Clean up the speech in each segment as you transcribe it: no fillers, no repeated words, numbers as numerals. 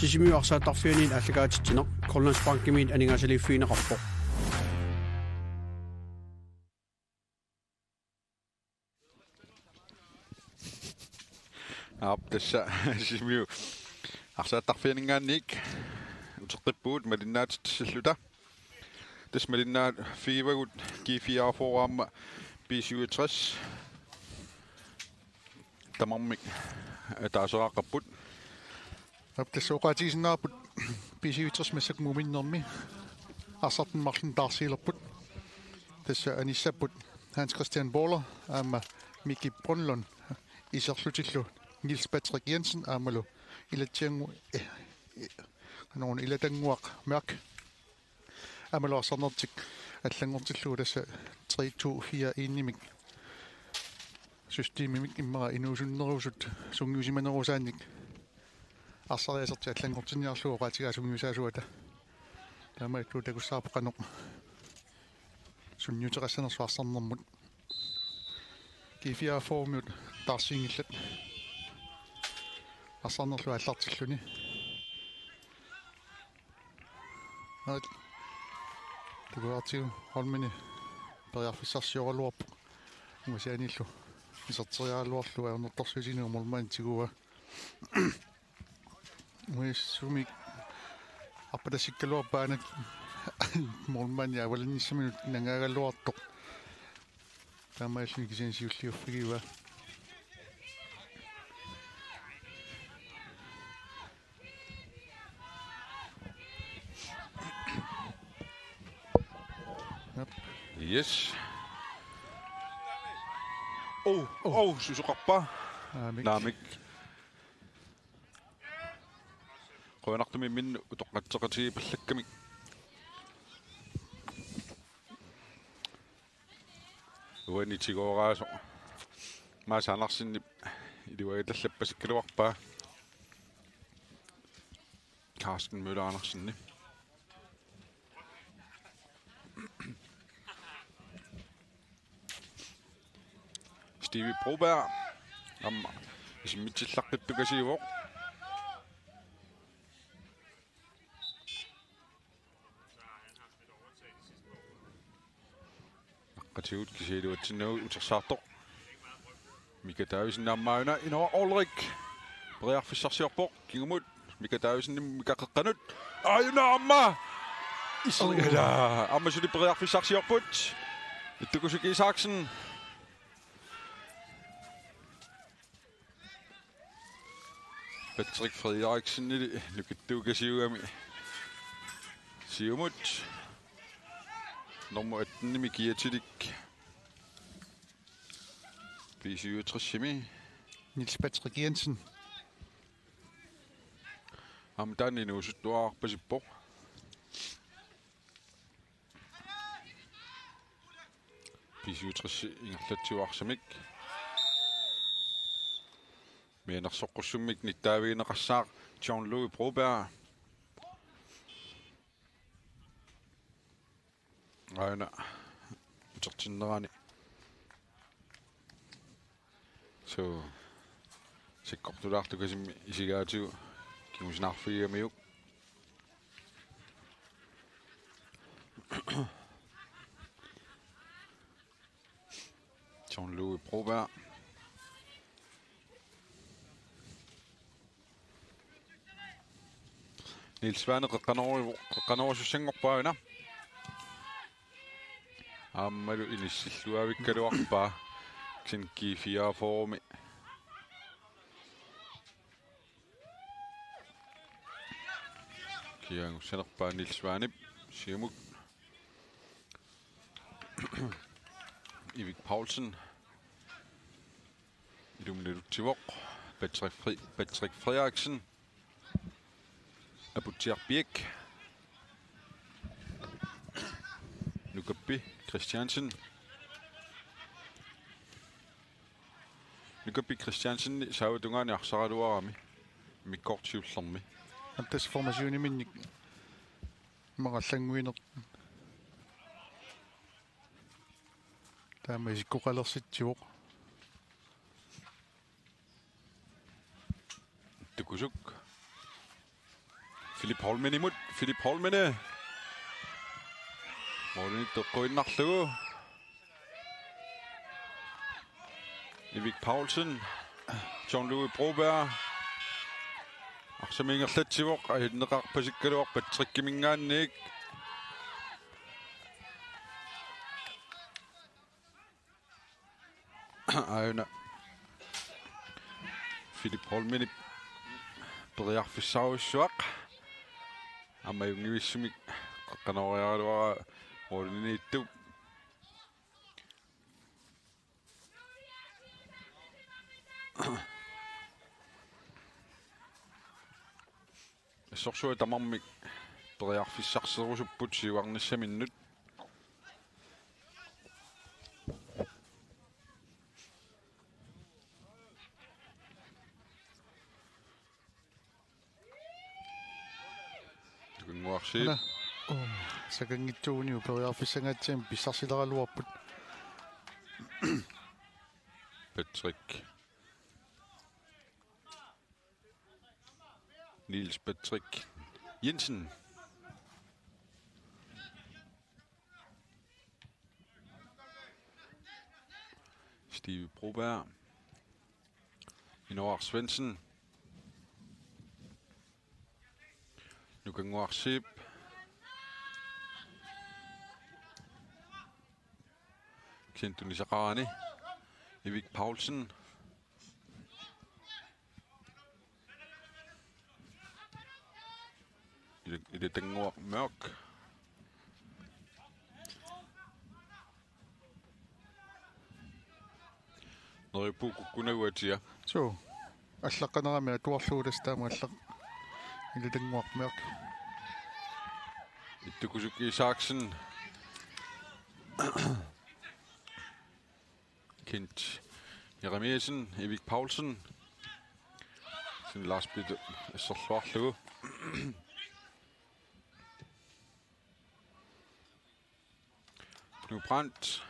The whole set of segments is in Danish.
Sisimiuarsaattarfianiin allagaatittineq Grønlandsbankimiin aningasaliiffiineqarpo. Tassa sisimiu arsaattarfianingaanniik uteqqippuut malinnaat tassalluta tasmalinnaat fiivagut kiifiaaforaamma B67 tamarmik taaseraaqapput тассооqaatigisinaarput B67 массакмуминнэрми арсартинмарлун таарсиилерпут тасса аниссаппут Hans Christian Boller аама Miki Brunlund исерлутиллу Niels Patrick Jensen аамалу илатсиангу канаруна илатангуақ Mørk амалуарсарнертик аллангортиллуу тасса 3-2-4 иннимик системимик иммара инуусуннерусут сунгиусиманерусааник арсариасерти аллангортинниарлуу qaatigaa сунгиусаасуата таамааттуу такуссаарпеқанеқ сунниутеқассанерсуарсарнэрмут кифиа формут тарсингиллат арсарнерлу аллартиллуни такуартиу холмини периарфиссарсиоралуарпу умасааниллу исертериаалуарлу аернерторсусинеу мормаантигуа уиссуми аппатасиккалуарпаанак мормаани авалинниссаминут нангаагаллуартоқ таамааллуни кисиансиуллиуффигива Yes. Susuqarpa. Naamik. Qoyanartumi min utoqqatseqati pallakkami. Uanitigooraaso. Maasaanarsinni iluagatallappasikkuluarpa. Carsten Møller Andersenni. Stevie Broberg amma ismittillaqqittukasiivoq aqqatigut kisiiluatsinnagu utersaartoq Mika Davidsen-naammauna inova Ulrik Brearfissarsiorpoq kingumut Mika Davidsen mikaqqeqqanut ayunaamma isriala ammasuli Brearfissarsiorput ittukusuk Isaksen Patrick Frederiksen nukittuukasiugami siumut nummer 18 mikiatilik B67 Niels Patrick Jensen amdani nuusuttuarpasippoq B67 ingerlatsiuarsamik Menersoqussummik nittaaviineqassaaq Jean-Louis Broberg aina utertinnerani so sikkortulaartukasimmi isigaatigu kimusinarfigiamiuk Jean-Louis Broberg Niels Svane qeqqanorussussangorpauna aammalu inissilluavikkaluarpa kinki 4 formi kiangussanerpa Niels Svane siumuk Ivik Paulsen ilumnelutivoq Patrick Frederiksen Abutiar Birk Nukabbi Christiansen saavutungani arsaraluarami mikkortiullermi амтас формасиуниминник мараллангуинер таама исиккоқалерситсивоқ tukusuk Philip Holmen imod. Philip Holmene. Målen Duqqoinnarlugu. Evik Paulsen. Jean-Louis Broberg. Arsamingerlatsivoq ayunneqarpasikkaluaq patrikkiminngaanniik. Ayuna. Philip Holmeni periarfissauissuaq. Amajungivissumik qaqqanoriaruara måliniittu. Sorsuа tamarmik periarfissarserusupput siuarnissaminnut. Kunguarsiip. Sakangitsuuniu periarfissangatsiam pissarsileraluarput. Patrick. Niels Patrick Jensen. Steve Broberg. Inoar Svendsen. Nukanguarsip. Kentuni Sarani. Evik Paulsen. I det Denguar Mørk. Noripu Kukunaguatia. So аллаққанерами атуарлууластаама аллақ илутангуармиақ Ittukusuki Isaksen. Kent Jeremiasen, Evik Paulsen. Sin Lars Bitte Sorluarlugu. Knud Brandt.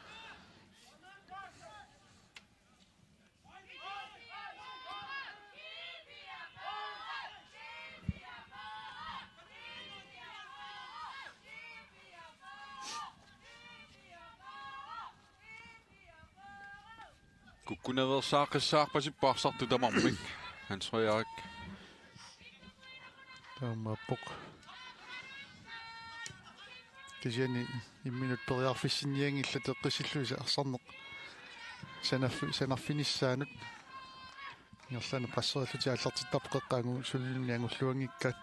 Kukkunaver saaqissaarpasipparsartu tamarmik. Hans Frederik. таамааппоқ тижани имминут периарфиссинниангилла теққисиллуиса арсарнеқ санарфиниссаанут ингерлаана пассериллути аллартиттарпеққангу суллимни ангуллуангиккаат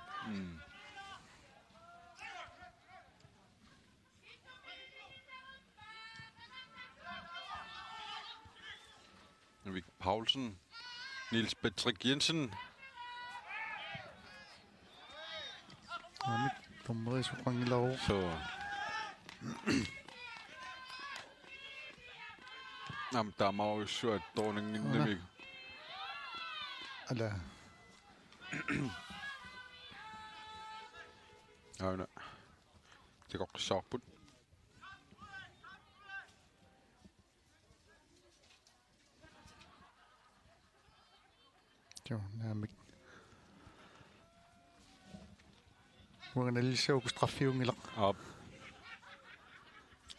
Evik Paulsen. Niels Patrick Jensen. амит томмерисуқангилару Så. Jamen, der er meget sødt, at dronningen nemlig. ала Ja, nej. Det går så på. jo наамик уаганаллисауку страффиунгилақ Og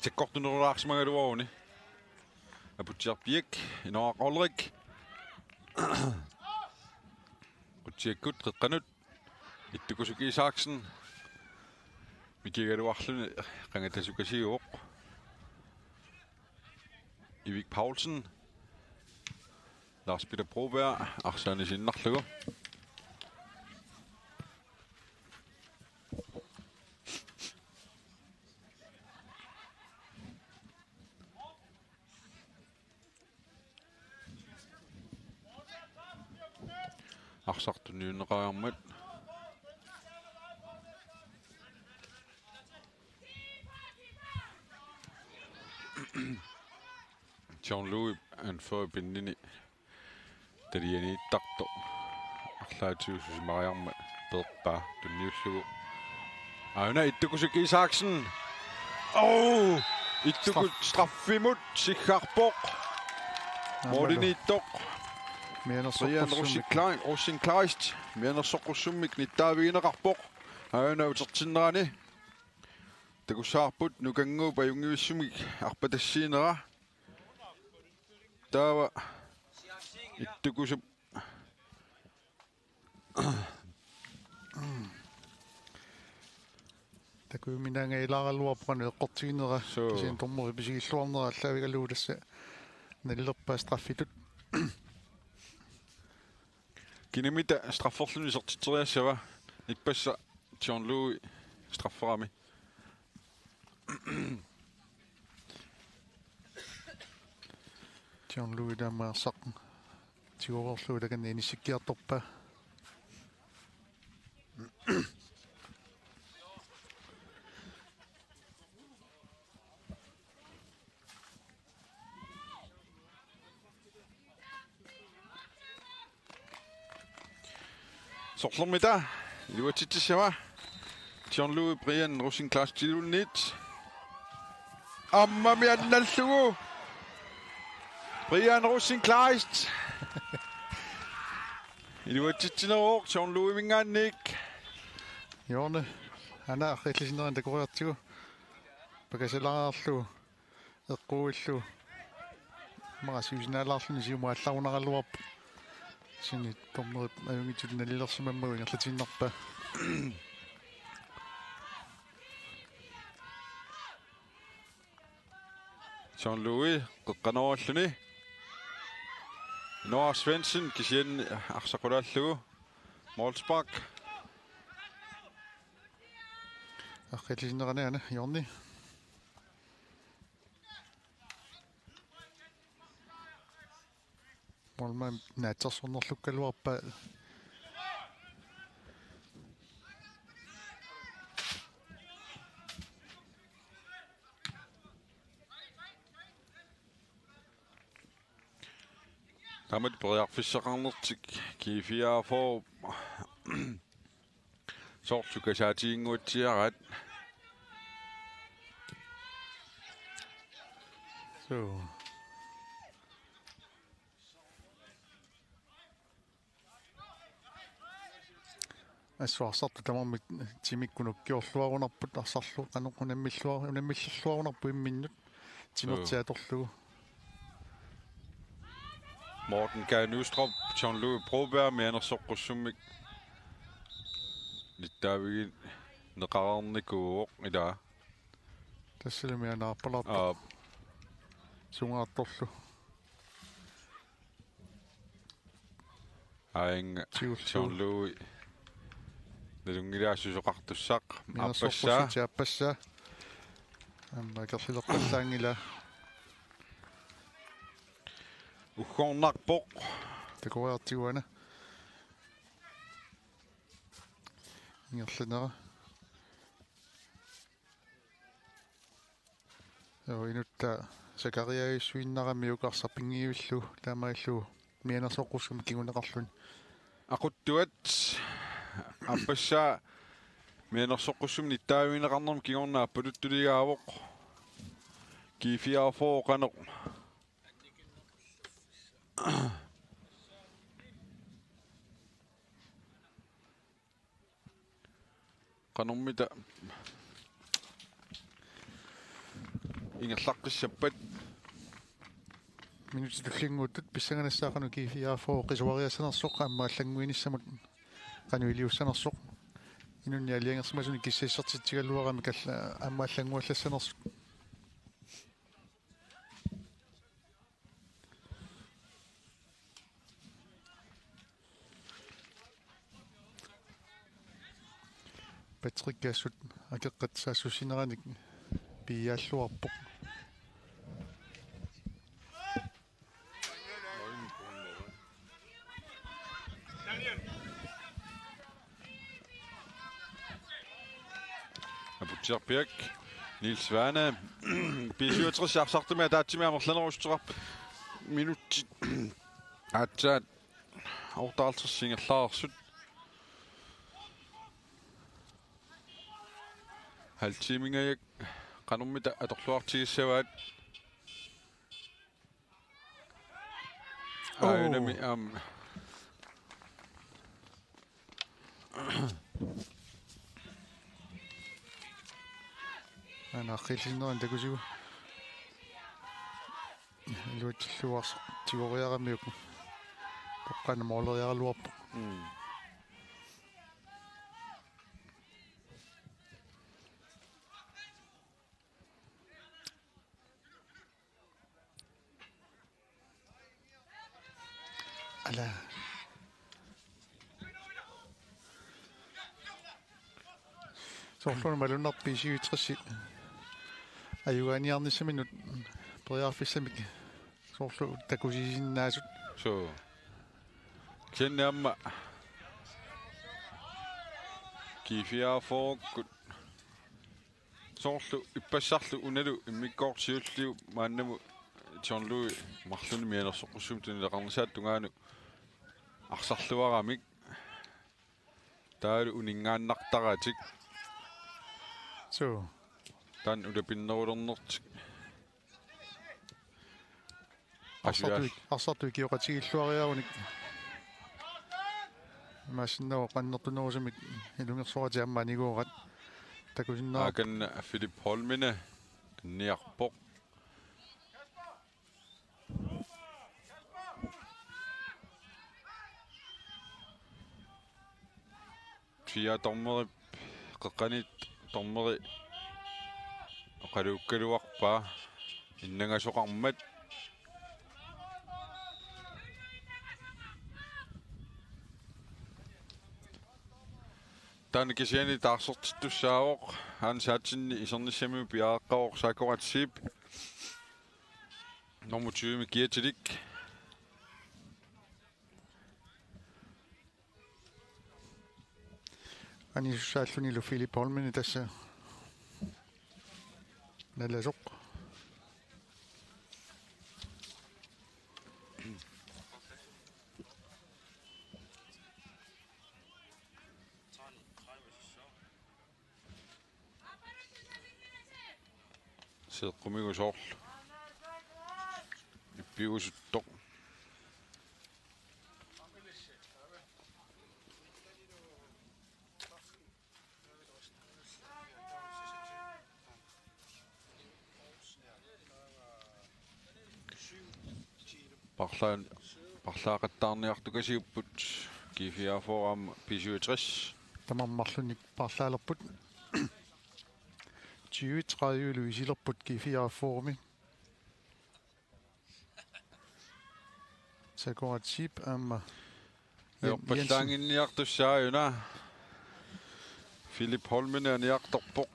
det går du når der er så mange du ovne. Jeg putter Birk, en år Ulrik. Putter godt Renut. Det går så i Saksen. Vi kigger du også ringer til så sige op. Evik Paulsen. Lars Peter Broberg. Arsene sin nachtlukker. Arsart nu en ramme. Jean-Louis en forbindende. Det er en takto. Aklatjus Mariam Berba den nyhedslugu. Aina Ittukusuki Isaksen. Ittukut straffimut Sikharpok. Molinittok. мианер Brian Rosin Klein, Rosin Kleist. Mener Sokosummik Nittavinerarpok. Aina utertinnerani. Takussaarput nukangu pajungivissumik arpatassiinera. Taava ittukusup Taku minanga ilaraluarpani eqqortiginera tisiin tormuri pisigilluarnera allaavigaluulassa nallerpaa straffitut kinimita strafforluni sortiteriassava ipassa Jean-Louis strafferami. Jean-Louis Damarsaq tiuorlu takanni inissikkiartorpaa Sorlormita iluatitsissava Jean-Louis Brian Rosenklaas tilunnit ammami annallugu Brian Rosenklaas iluatitsineroq Jean-Louis mingaannik Jorne ana arrillisinneran takoriartigu pakasalaarlu eqquillu marasiusinaalаарluni siumuallarunaralluarpu sini tormeri ajungitut nalillersimammagu ingerlatinnerpa Jean-Louis qeqqaneralluni Noah Svensson kisian arsaqulaallugu Molsbak arrillisinnerani ana Jorni Molman naatsersornerlukkaluarpa Tamat periarfissaqarnertik kiifiaafor sortukasaatiinguutsiarat so Assuarsartu tamarmik timikkunukkiorluarunarput arsarlu qanuqqunamilluarunarpu imminnut tinertiatorlugu Morten Gade Nystrup, Jean-Louis Broberg, mianersoqqussummik littaavigin neqararnikuuq ilaa tassalimianaarpalaarpa sungaartorlu aing Jean-Louis nalungilaassusoqartussaq appassa amma kersilerpallaangila uggornarpoq takoriartiguana ingerlanera inutta sakariaissuinnarami ukarsarpingiivillu taamaillu mianersoqqussum kiguneqarluni aquttuat appassa mianersoqqussum nittaavineqarnerm kigornaa paluttuligaavoq kiifiaafoo qaneq qanermita ingerlaqqissappat minutitullinguuttut pissanganassaaqanu kiifiaafoo qisuariassanersoq ammaаллангуинissamут qanuiliussanersoq inunni aliangersimasuni kississertitsigalluarami kalla ammaаллангуаллассанерсут Patrick Gassut akeqqatsaasussineranik piaalluarpoq Abutjerpiak Niels Svane B67 arsartumia taatimiamerlanerusturap minutti atsaat aortaaltersingerlaarsut haltimingajak qanummita atorluartigissavaat aayunami Naaqqiillinneran takusigu. Iluatilluarso tigoriaramiuk. Poqqana mooleriarluarpu. Ala. Soorlun malunarpiisiuitrissi. Ajugaaniarnissaminut periarfissamik. Soorlu takusisiinnaasut. So kenneamma kifiafookut soorlu ippassarlu unalu immikkoorsiulliu maannamu Johnlui marluni mianersoqussum tunileqarnisaat tungaanu arsarluaramik taalu uningaannartaratik So tan ulapinnerulernertik Arsartu kioqatigilluariarunik. Masinnawa qannertunerusamik ilungersuaratiammaaniguurat takusinnaa akan Philip Holmine niarpoq Fia tormerip qeqqanit tormeri oqaluukkaluarpa innangasoqarmat tan kisiani taarsortittussaavoq han saatsinni isernissami piaaqqaoq saakoratsiip normutiumi kiatilik Anissaallunilu Philip Holmini tassa nalasoq. seeqqumigusoorlu ippiugusuttoq parlaaqattaarniartukasiupput kifiaforam pisuitris Tamarmarlunik parlaalerput. 20-30 isilerput kifiaafoorumi. Sakoratsiip amma Jorpallaanginniartussaajuna Philip Holmine aniartorpoq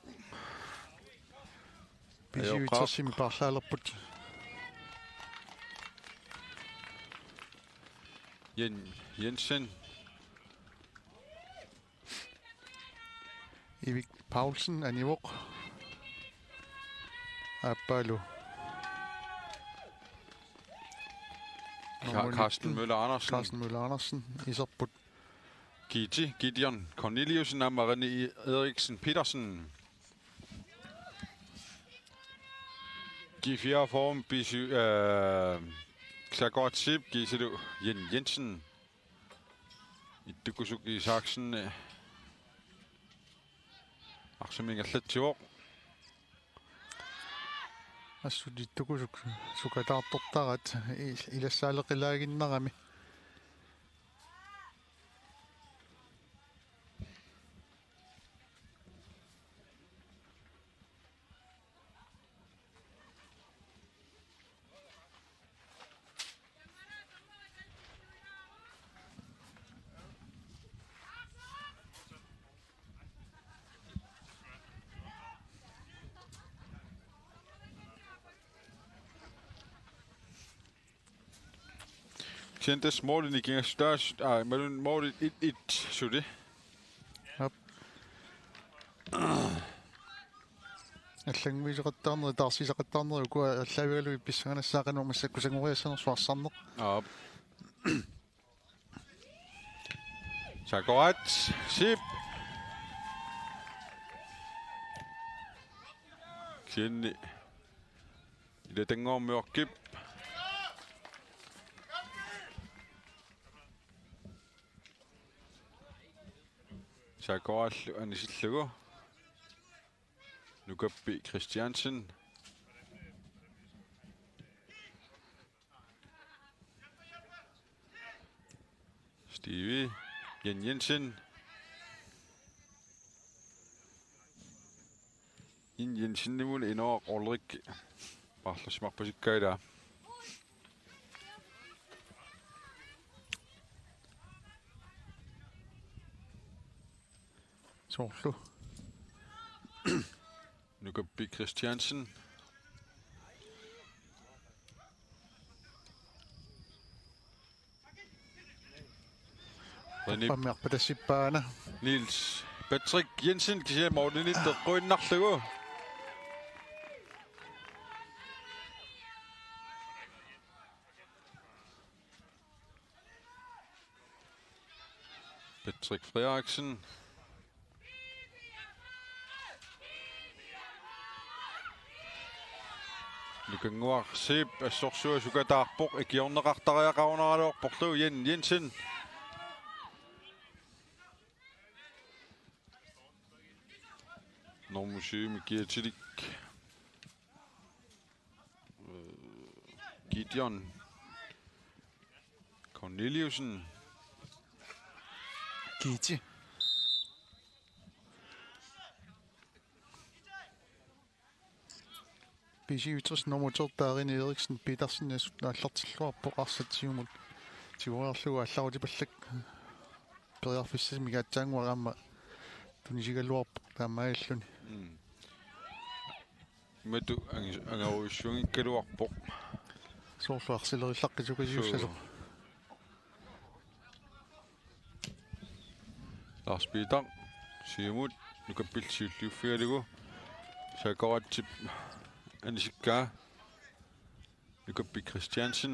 pisuitrissimi parlaalerput. Jensen Ivik Paulsen anivoq. Appalu. Carsten Møller Andersen iserput. Gideon Corneliusen og Marie Eriksen Petersen G4 form bisu Sagotsip Gisidu Jensen Ittukusuki Saksen Aksumingallatsuoq Assudittukusuk sukataartortarat ilassaalleqilaaginnarami. Kjendes målen i gænger størst, mellem målet 1-1, så det. Yep. Allangviseqattaarneri taarsiseqattaarneri ukua allaavigalu ippissanganassaaqanuumassakkusanguriassanersuarsarneq. Op. Sagorat, sip. Kjenne. I det tænker om mørkip. Sagorat, anisitlugu. Nukabbi Christiansen. Stevie. Jan Jensen. Jan Jensen nimul inor Ulrik. Parlasmarpasikkaida. Soorlu. Nukabbi Christiansen. Pammerpa tassippaana. Niels Patrick Jensen kisia Mortenit teqquinnarlugu. Patrick Frederiksen. Nukanguar sip assorsua sukataarpoq ikiorneqartariaqauneraluorporlu Jan Jensen. Normusymi Giatilik. Gideon Corneliusen. Kiiti. Bisivitus nomutertaarini Eriksen Petersen allartilluarpoq arsatiumut tiuerlugu алларутипаллак периарфиссами гаатсаангуараама тунисигаллуарпоq таамааллуни Metu angaruissuungikkaluarpoq соорлу арсилериллаққисукасиуссалу Lars Peter Siumut nukapilsiulliuffialigu sakoratip anisikkaa nukappi Christiansen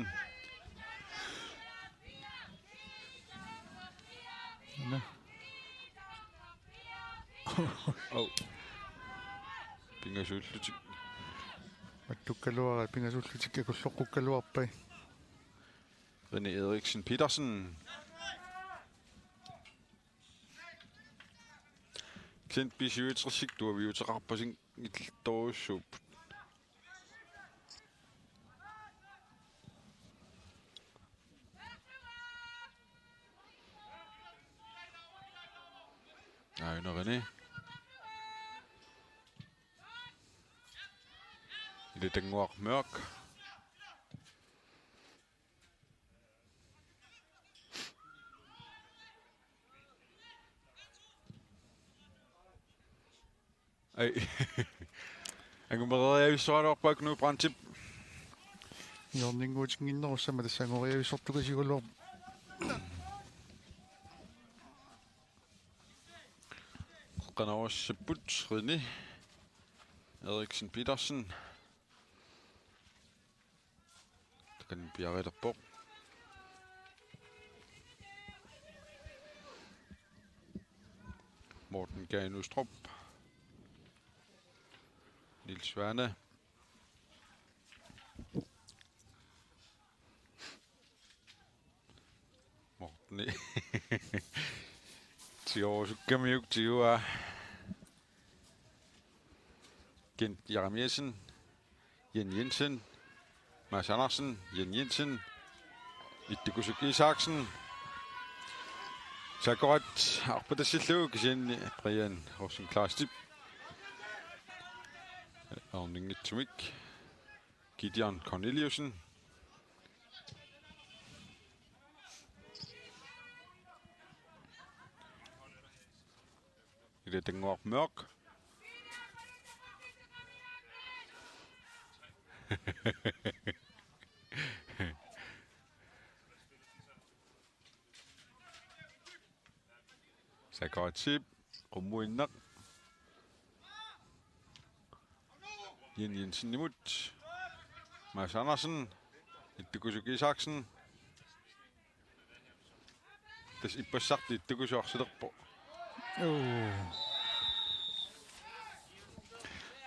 на au pingasullutik маттуккалуара пингасуллутик акуллоққуккалуарпай René Eriksen Petersen Clint bisiuitsik tuaviuteqarpasin ittorussuup Aina René Det tenguar mørk Ei. Angumeriavissualuarpaak nu brantip. иорнингуутингиннеруссама тассангориависсортукасигулуар Qanarussaput René Eriksen Petersen. Kan piarelerpoq. Morten Ganustrup. Niels Svane. Morten Tiorsukkamiuk tiua. Gent Jaremiasen. Jan Jensen. Mads Andersen. Jan Jensen. Ittikusuk Isaksen. Sakorat arpatasillu kisen Brian Horsen Klastip. Arningitsumik. Gideon Corneliusen. Det tenguar mørk. Sakorat Rumuinnak. Jan Jensen imut. Mads Andersen. Ittikusuk Isaksen. Tas ippassarti ittikusuarsilerpo.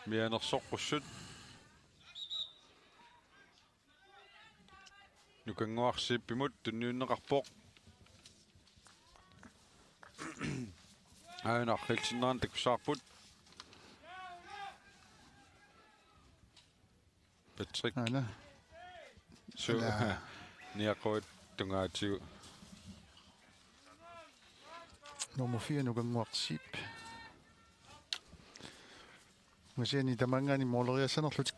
Mianersorqussut. Nukanguarsiippimut tunniunneqarpoq. Aina Helsingland taksaarput. Patrick Ana. så niaqoit tungaatigu Nummer 4 nukanguarsiip. Masiani tamangani mooleriassanerlut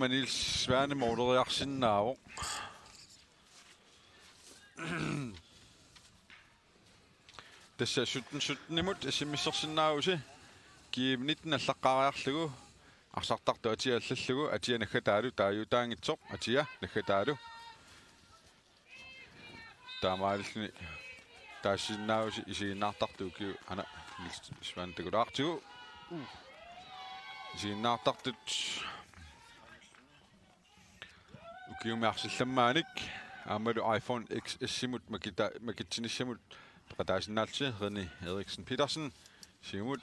Nils Svane mooleriarsinnaavo Tässä 17 imut isimmissersinnaavusi kiivinitten allaqaariarlugu арсартарту атиаллаллугу атия наггатаалу тааюутаангитсоқ атия наггатаалу таамааллни таасиннааруси исигиннаартарту киу ана свантагулаартигу исигиннаартартут укиумиарсилламмааник аамалу iPhone XS-симут макитсиниссамут пеқатаасиннаалси René Eriksen Petersen симут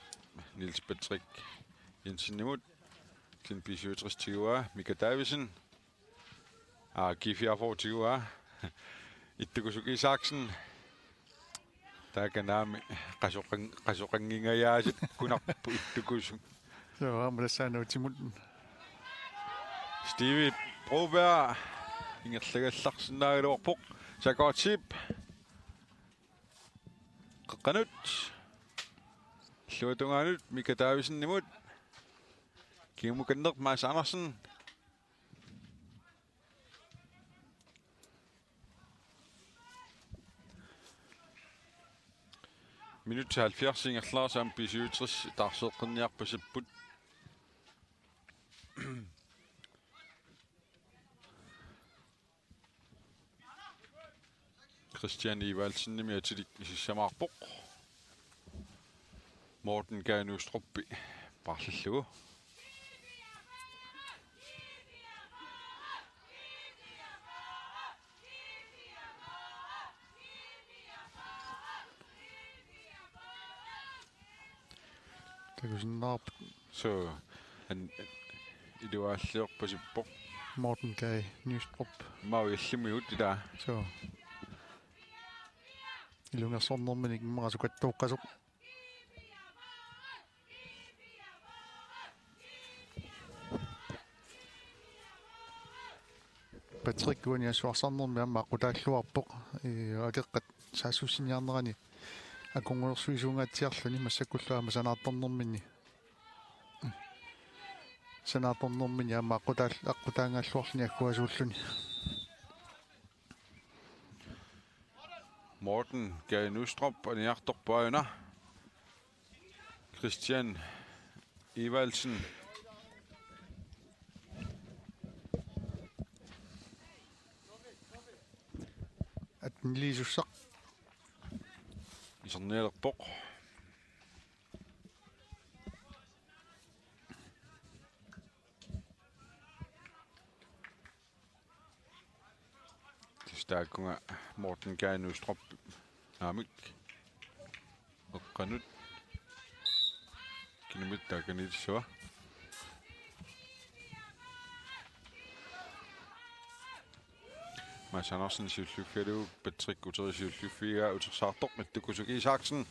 Niels Patrick Jensen-nimut Klin Bisøtris Tigua, Mika Davisen, G4 Tigua, Ittukusuki Saksen, Takanami, Kasokanginga Yasit, Kunappu Ittukusuk. Så må det sige noget til munden. Stevie Broberg, Inger Slæggerslagsen, der er et overpuk. Så går tip. Kanut. Slåtunganut, Mika Davisen imod. Kim Kenderk, Mads Andersen. Minut til 70, Inger Slagers ambitiøtris, der så kun på sit bud. Christian Ivalsen, nemlig til de Samarbo. Morten Gernøstrup, Barselø. Det er sådan op. Så han det var slået på sit bog. Morten Gay Nystrup. Må jo simpelthen ud det der. Så. I lunger sådan men ikke meget så godt dog så. Patrick kun jeg så sådan med mig og der slår på og det så synes jeg andre акунгуерсуисунга атиарлуни массаккуллаама санаартэрнэрмини санаартэрнэрмини аама аққутаангааллуарлуни аккуасууллуни Morten Gernøstrup og Njartorpøjner. Christian Evalsen. at den lige så I sådan netop bog. Det er stærkt af Morten Gernøstrup. Amik. Og Granut. Kinemit, der kan ikke så. Mads Andersen, Sjælflyfjerde, Patrick Gutierrez, Sjælflyfjerde, Utersartok, med Dukusuki Isaksen.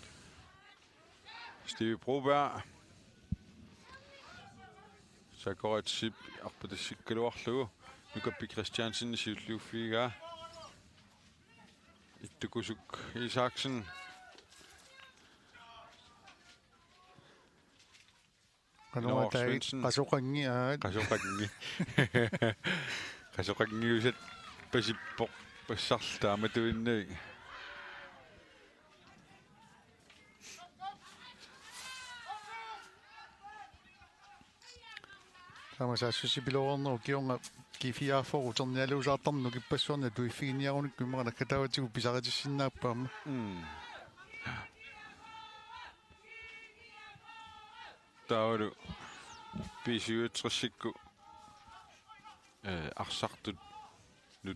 Stevie Broberg. Så går et sip op på det sikkert overløb. Nu kan Pik Christiansen, Sjælflyfjerde. Dukusuki Isaksen. Norge Svendsen. Kasokangi. Kasokangi uset pasipok pasarta matuinne. Tämä saa susipiloorno kionga G4 for uternialuusartarnu kippassuarna tuiffiiniaruni kummarana katawatigu pisaratissinnaappaama. Taulu pisiutrassikku arsartut nu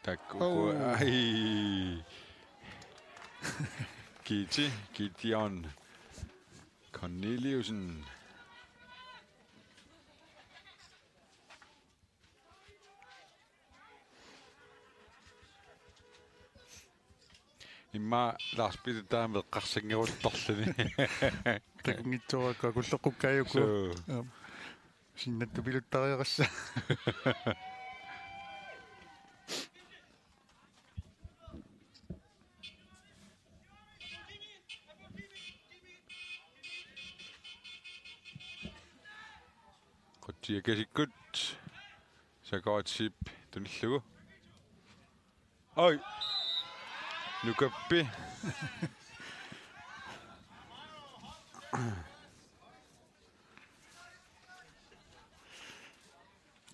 takku ai Gideon Corneliusen. Imma Lars Peter med qarsangiruuttorluni Takungittuaqa kullequkkayuku. Sinnattu piluttariaqassa. Quttiakasikkut sakaatip tunillugu. Oi. Nukappi.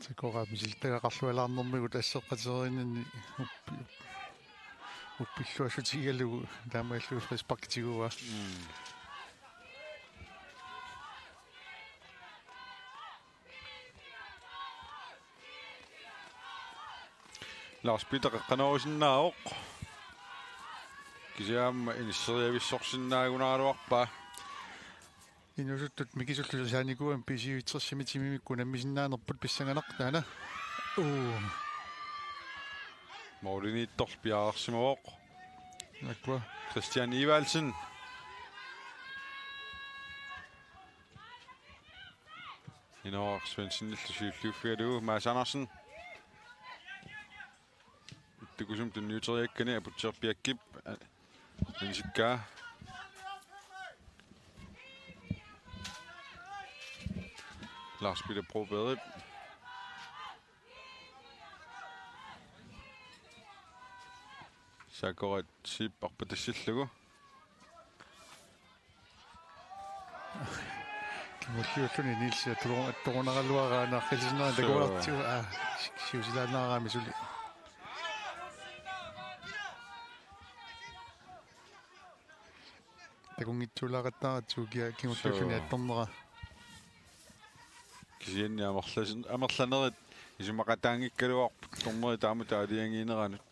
Sekoraamisiltagaqarlualaarnermigu tasseqqaterinnanni uppilluassutigalugu taamaallugu frisparktiguwa. Lars Peter qanarusinnaaq. Kisiaamma inisseriavissorsinnaagunaaruarpa. Inusuttut mikisullu saanikuam pisiuitsersimitiimimikku nammisinnaanерпут писсанганартаана. Mauliniittorl piaarsimooq. Nakwa. Christian Ivalsen. Inor Svensson-Nilssyylluuffialugu Mads Andersen. Ittukusum tunniuteriakkani aputserpiakkip ansikkaa. Lars Peter Bro-Bedrip. Sakorat sipparpatassillugu. Kimulluulluni niilsia attorunaqalluaraanaqqilisinneraan takuartiu siusilaannaaraami suli. Takungitsuulaaqattaaratsu kimulluulluni attornera. Kisianni amerlanerit isumaqataangikkaluarput torneri taamu taaliangiineranut.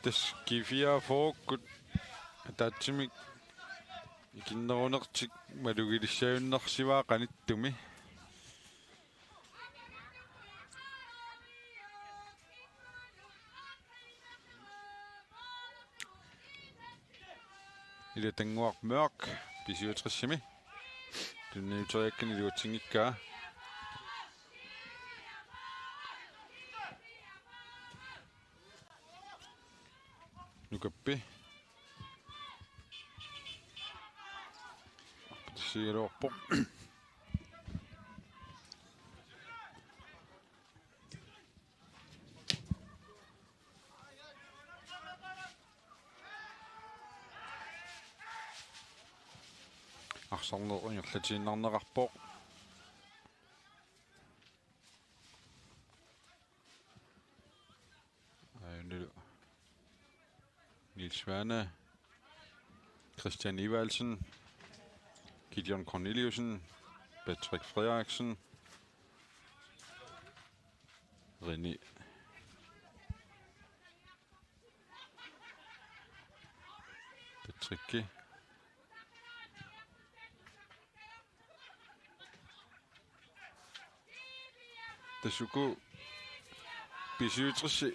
Tas kifia fookut taatsimik ikinnerunertik malugilissaayunnersivaa qanittumi. Ila tanguaq mørk pisiutrissimi. Tunniuteriakkani luutsingikkaa. Nukappi. Siirorpo. Arsorneeringerlatiinnarnerarpoq. Ayunilu. Niels Svane, Christian Ivalsen, Gideon Corneliusen, Patrick Frederiksen, René Patrick Tasuku pisiutrissi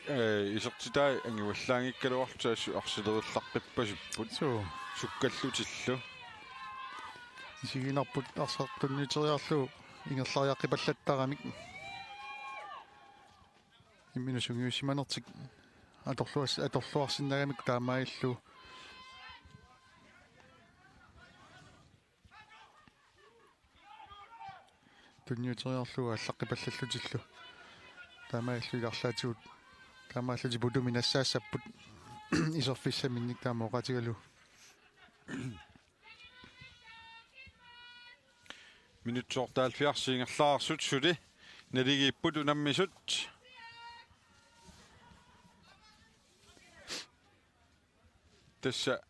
isertitai angivallaangikkaluartaassu arsilerillarpippassipput sukkallutillu Isiginarput arsaartunniuteriarlu ingerlariaqqipallattarامик имминусунгиуссиманертик аторлуарсиннаgamик таамаиллу тунниутериарлуга аллаққипаллаллутиллу таамаиллу иларлаатигут таамааллути путуми нассаассаппут исерфиссаминник таамаоқатигалу минутсортаал 70 ингерлаарсут сули налигииппут унаммисут тасса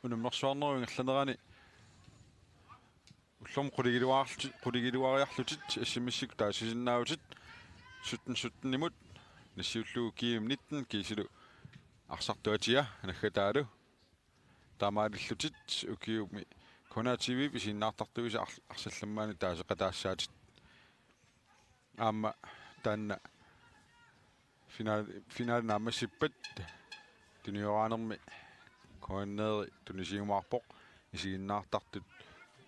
унаммерсуарнеруингерланерани уллум qulигилуариарлутит ассимиссик таасисиннаавутит суттеннимут нассиуллугу киим 19 кисилу арсартуатиа наггатаалу таамаалиллутит укиуми Kona TV bisinnaartartuisa arsallammaani taaseqataassaatit aamma taanna final naamassippat tunioranermi koanneeri tunisiumaarpoq isiginnaartartut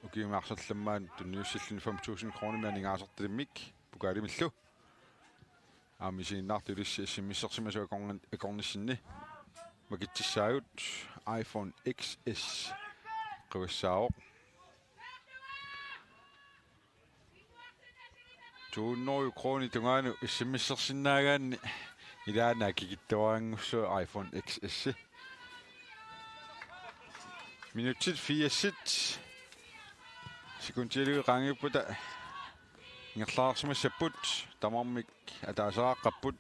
ukiumaarsallammaani tunniussalluni 5000 kroner mianingaasartilimmik pukaalimillu aammi isiginnaartulissi issimmissersimasuа ekornissinni makitsissaayut iPhone XS qivissaaoq tuunnoru krooni tungaanu issimmissersinnaagaanni ilaana kikittuaangussu iPhone XS minutsit 4 sekuntilu qangipputa ngerlaarsimassapput tamarmik ataasaraqqapput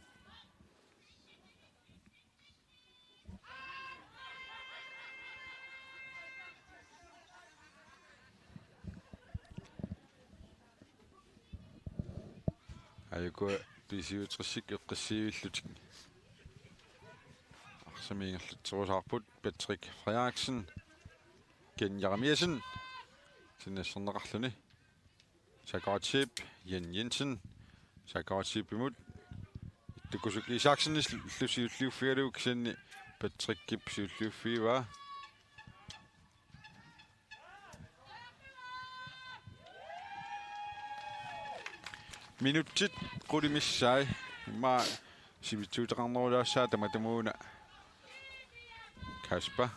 ayuko pisiutrissik eqqassiivillutik arsamiingerlutsuusaarput Patrick Frederiksen Ken Jaramiasen sinnassernaqarluni Sakartip Jan Jensen Sakartip imut ittukusuk Isaksenis lusiulliuffialu kisanni Patrick Kip siulliuffiiva minutsit qulimissai ma sivitsuutaqarnerulaassaa tamatamuuna Kasper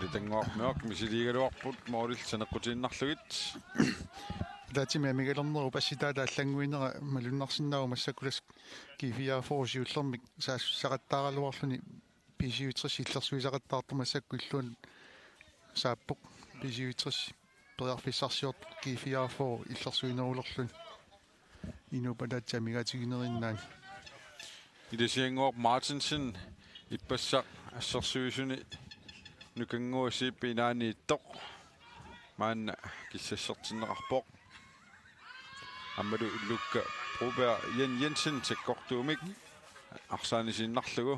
Detangormørk misiligaluarput mooril saneqqutiinnarlugit Daatimi amigalerneru passitaata аллангуинера малуннарсиннаагу массакулас кифиа форсиуллермик саассақаттааралуарлуни писиуитрис иллерсуисақаттаартер массаккуллуун сааппоқ писиуитрис периарфиссарсиорт кифиа фор иллерсуинерулерлун инупалаатсамигатигинериннаани Idesiangorp Martinsen ippassaq assерсуисуни nukangguusiippi inaaniittoq maanna kissassertinneqarpoq ammalu ullukka Robert Jensen takkortuumik arsaanisinnarlugu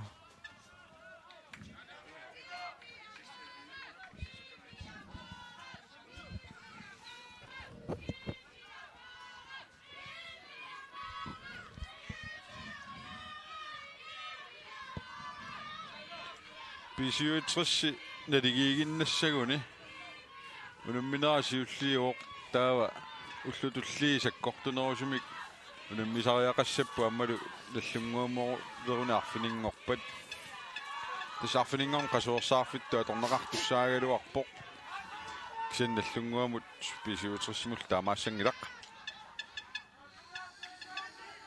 pisiuitrissi naligiiginnassaguni unumminaasiulliuoq taava ullutulli sakkortunerusumik unummisariaqassappu ammalu nallunguumoruderuna arfininngorpat tasarfininngorn qasuorsaarfittu atorneqartussaagaluarpoq kisan nallunguamut pisiuitrissimul taamaassangilaq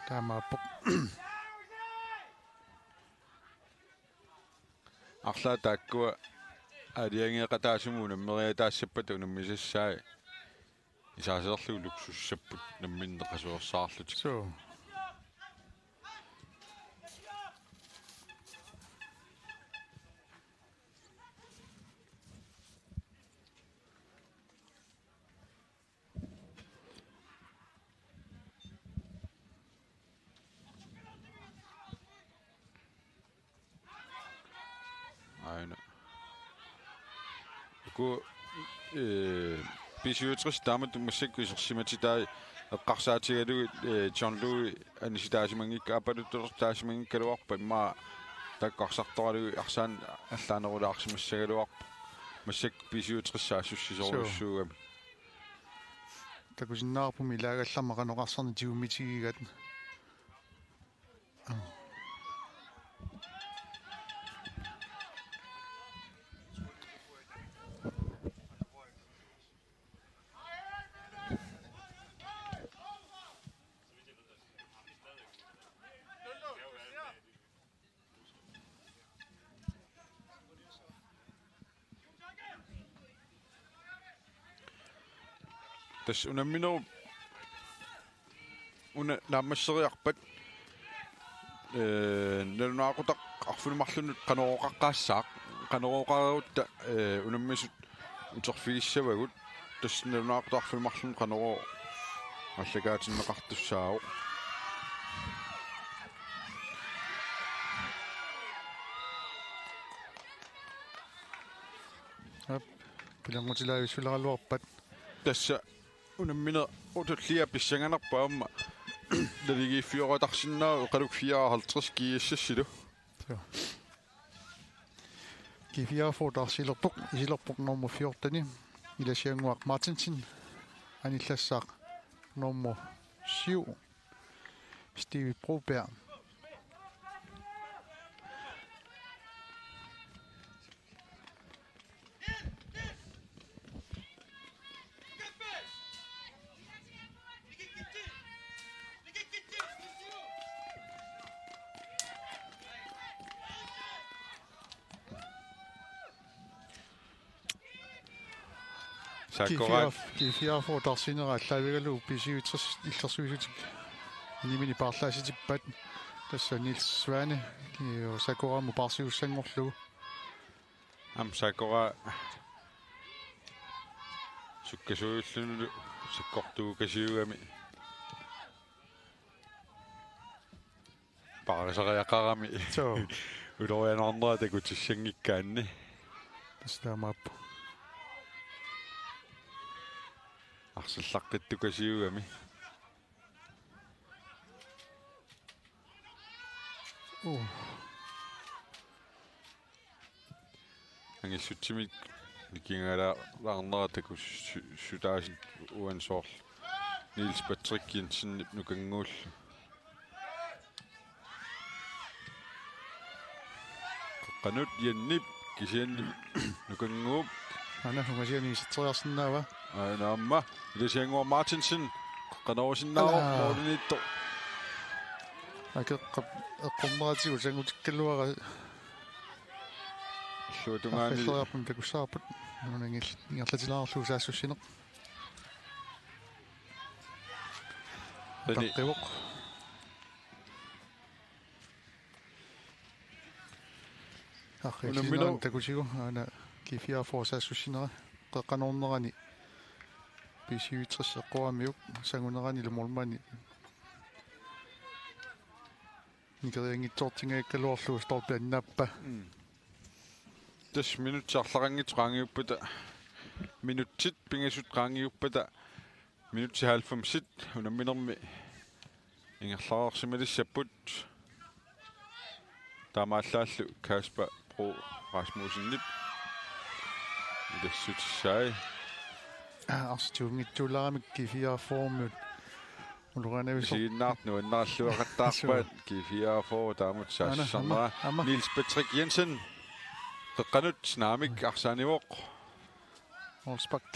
таамааппоқ Arla takkua aliangeqataasimu nammeriataassappat unummisassaai isaaserlu luksussapput namminneqasuorsaarlutik so aina ku pisiutris tamat musikkuisersimatitai eqqarsaatigalu John Louis anisitaasimanngikka apaluttortaasimanngikkaluarpa imma taqqarsartoralu arsaan allaanerulaarsimassagaluarpa масsak pisiutrissaasussusorussuugami такусиннаарпуми лаагалламақанеқарсарни тиуммитигигат tas unammino una naamasseriarpat nalunaaqutaq arfulumarlunut qanorooqaqqaassaaq qanorooqaruutta unammisut uterfigissavagut тассиннаунаарторфимарлун канаро аллагаатиннеқартуссаау пилангутилаависсулералуарпат тасса унаммина утуллиа писсанганарпаамма налигииффиоратарсиннаау қалук 54 кииссассилу кифиафотарсилерпоқ исилерпоқ нормо 14 иласиангуақ мартинсин аниллассаақ нормо 7 Stevie Broberg кифиафотарсинера аллаавигалу писивитрис иллерсуисутик inimini parlaasitippat tassa Nils Svane Sakura parsiussangorlugu Sakura sukkasuullunu sikkortuu kasiugami parisariaqarami ulorianerneraa takutissangikkaanni tastaamaappu arsallaqqittu kasiugami ангиссутсимик никингала лаарнера такус сутааsin уансоорл Нилс Патрик Jensen нукангуул qanut yanнип кисианни нукангууп ана хугасиани ситсериарсинаава наамма илисиангуар Мартинсен qanорусиннаа моорнитто акеққап эққуммаратигу сангутиккалуара суутунгаани лаапун такуссаарпут нунангил ингерлатилаарлуу саассуссинеқ таққивоқ ахиулминаа такусигу ана кифиа форсаассуссинера қеққанорнерани писивитрис эққуамиук сангунерани лумормани никериангитсоортингааккалуорлуу сторпианнаппа 10 минутсарларангит раангиуппата минутсит пингасут раангиуппата минутси 90 унамминерми ингерлаарсималиссаппут таамааллааллу Каспа Про Расмусеннип илассутиссаи арстунгитсууларамик кифиа формут улуранависо сииннаарт нуаннаарлуақаттаарпаат кифиафоо таамут саассарнера Нилс Патрик Jensen qeqqanut snaamik arsaanivoq Olsbak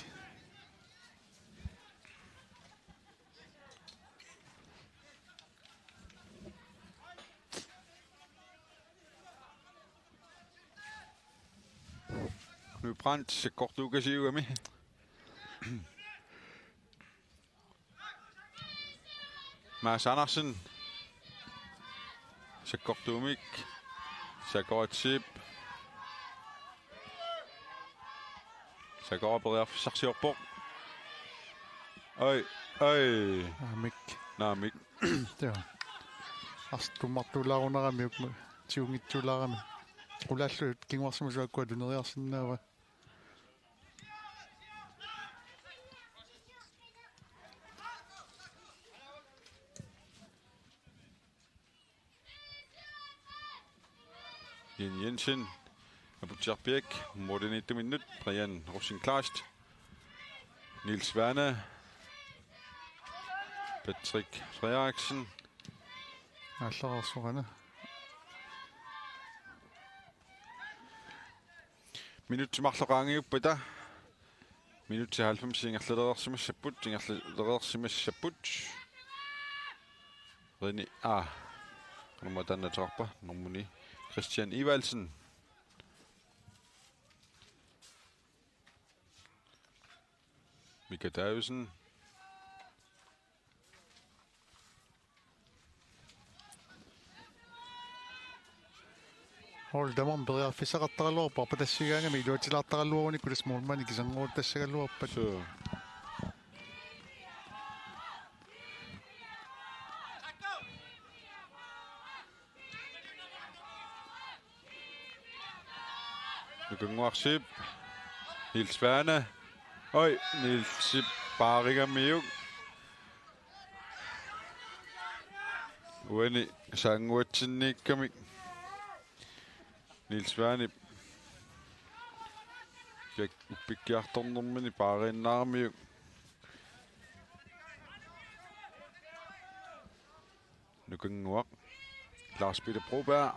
nu brændt sikkortuukasiugami Mads Andersen sikkortuumik Sakoratsip Sakora bedre sarsiorpoq oi mik naamik teo arstumartuulaaruneramiuk tiungitsuulaarami ulaallut kingwarsimusuakkuat uneriarsinnaava Jensen Abutjarbek, Mordenette minut, Brian Rosenklast, Nils Svane, Patrick Frederiksen. аллаарсорана Minut til mарлоqaangiuppata. Minut til 90 ingerlederersimassaput, ingerlederersimassaput. Reni nummer den trapper, nummer Christian Ivalsen. Mika Davisen. Holdamon bedre fisaqartarluarpa patassigaangami iluatilaartaralluaruni kulasmuulmani kisanguut tassagaluarpat Så Nukunguarsip. Niels Werner. Oi, Niels Barrigammiuk. Ueni sanguatsinniikkami. Niels Werner. Jeg uppikkiartornermini paariinnaarmiuk. Nukunguaq. Lars Peter Broberg.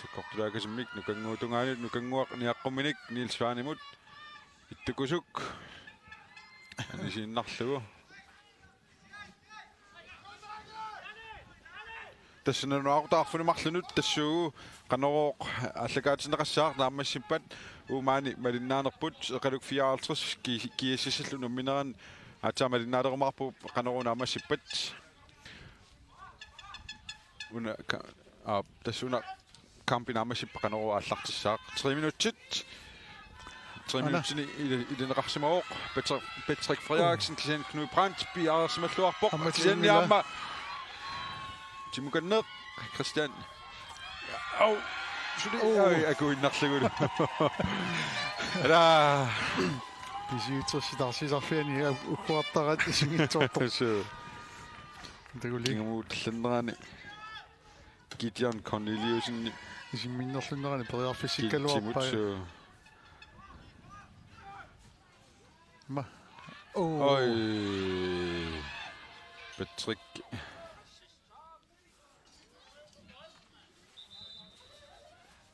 Så kortulaakasemmik nukanguutungaanut nukanguaq niaqqumminik Niels Werner imut. Ittukusuk. Anisiinnarlugu. Tässä on autaarfuni marlunut tassuugu qanorooq allakaatineqassaaq naammassippat umaani malinnaanерput eqaluk 54 kiississallu nummineran atsaamalinnaalerumarpu qanoruu naammassippat una tassuna kampi naammassippa qanoruu allartissaaq 3 minutsit 3 minuttini ileneqarsimooq Patrick Frederiksen Christian Knud Brandt biaarsimalluarpoq Christian Jamma Timukanneq Christian. Au. Oi, akuinnarlugu. Ala. Pisiutersitarsiisarfiani ukkuartarat isingitsortor. Tingamuutllannerani. Gideon Corneliusen isimminnerlunnerani periarfissikkaluarpa. Ma. Oi. Patrick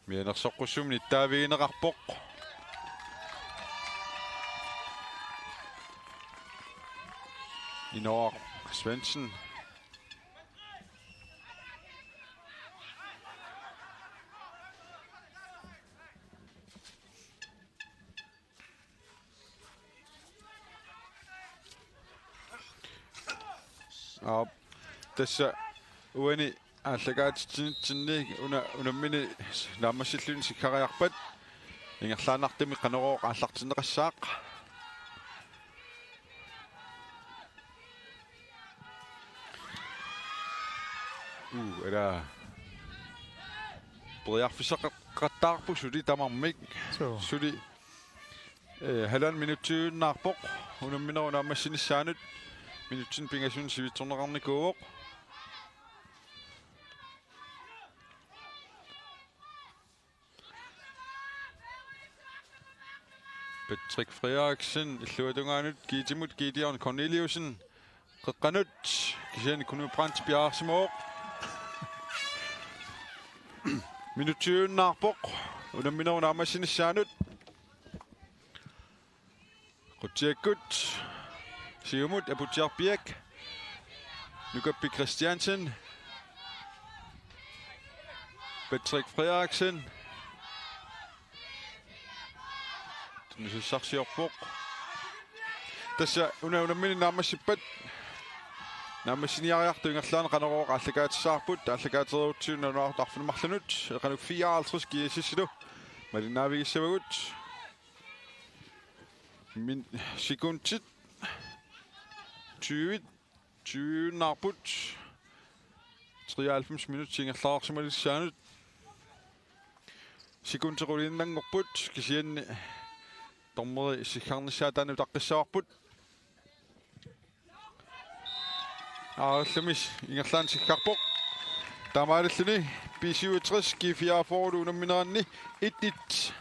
Mianersoqqussumni taavigineqarpoq. Inor Svensson. Tässä ueni allagaatitsinni unammini naammassilluni sikkariarpat ingerlaanartimi qanorooq allartinneqassaaq era briarfisaqattaarpu suli tamarmik suli halan minuttuunnaarpoq unammineru naammassinissaanut minutsin pingasun sivitsorneqarnikuuoq Patrick Frederiksen illuatungaanut kiitimut Gideon Corneliusen qeqqanut Christian Knud Brandt biaarsimooq minuttuunnaarpoq unammineru naammassinissaanut qutiakkut siumut aputiarpiak Nukappi Christiansen Patrick Frederiksen Nussaarsiorpoq tassa unammini naammassippat naammassiniariartu ingerlaana qanorooq allakaatissаарput allakaateruutsiunna nuartarfunumarlunut eqanuk 54 kiisissilu malinnaavigissavagut min sekundtit 20 naarput 93 minut ingerlaarsimalissaaanut sekunderulinnangorput kisianni tormeri sikkarnissaataanu taqqissaavarput aallamis ingerlaan sikkarpoq taamaalilluni P67 G44 unammineranni it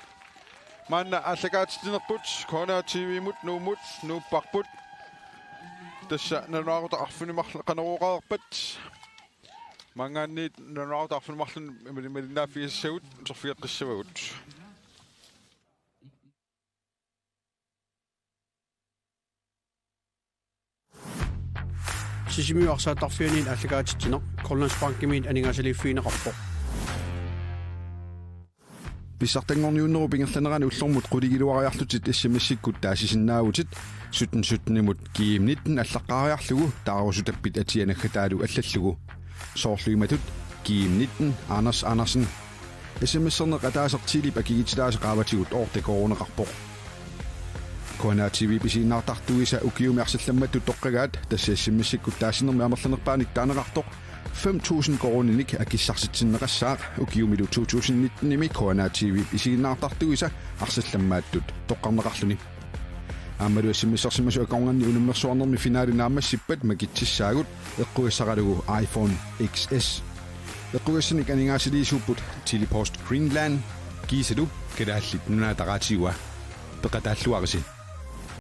manna allakaatitinerput Corner TV mut nuumut nuupparput tassa nanuaruta arfunimarla qanorooqaarpat mangaanni nanuaruta arfunimarlun malinnaaffigissagut sorfigeqqissavagut Sisimiuarsaattarfianiin allagaatittineq Grønlandsbankimiin aningasaliiffiineqarpoq Pissartangorniunneru pingerlanerani ullormut quligiluariarlutit issimissikkut taasisinnaautit 17-17-imut Kiim 19 allaqqaariarlugu taarusutappit atianaggatalu allallugu soorluimatut Kiim 19 Anders Andersen SMS-erneq ataasertilip akigititaaseqaavatigut oortakoruneqarpoq Corner TV bisiinnaartartuisa ukiumiarsallammattu toqqagaat tassaassimissikkut taasinermi amerlanerpaanik taaneqartoq 5,000 koronenik akissarsitsinnerassaq ukiumilu 2019 imi Corona TV isiginnaartartuisa arsallamaattut toqqarneqarluni Amaru simmisarsimasu akonganni unummersuarnermi finaalinaamassippat makitsissaagut eqquissaqalugu iPhone XS eqquissanik aningaasiliisuupput Telepost Greenland kiisatu kadaallit nunaataqaatiua peqataalluarisi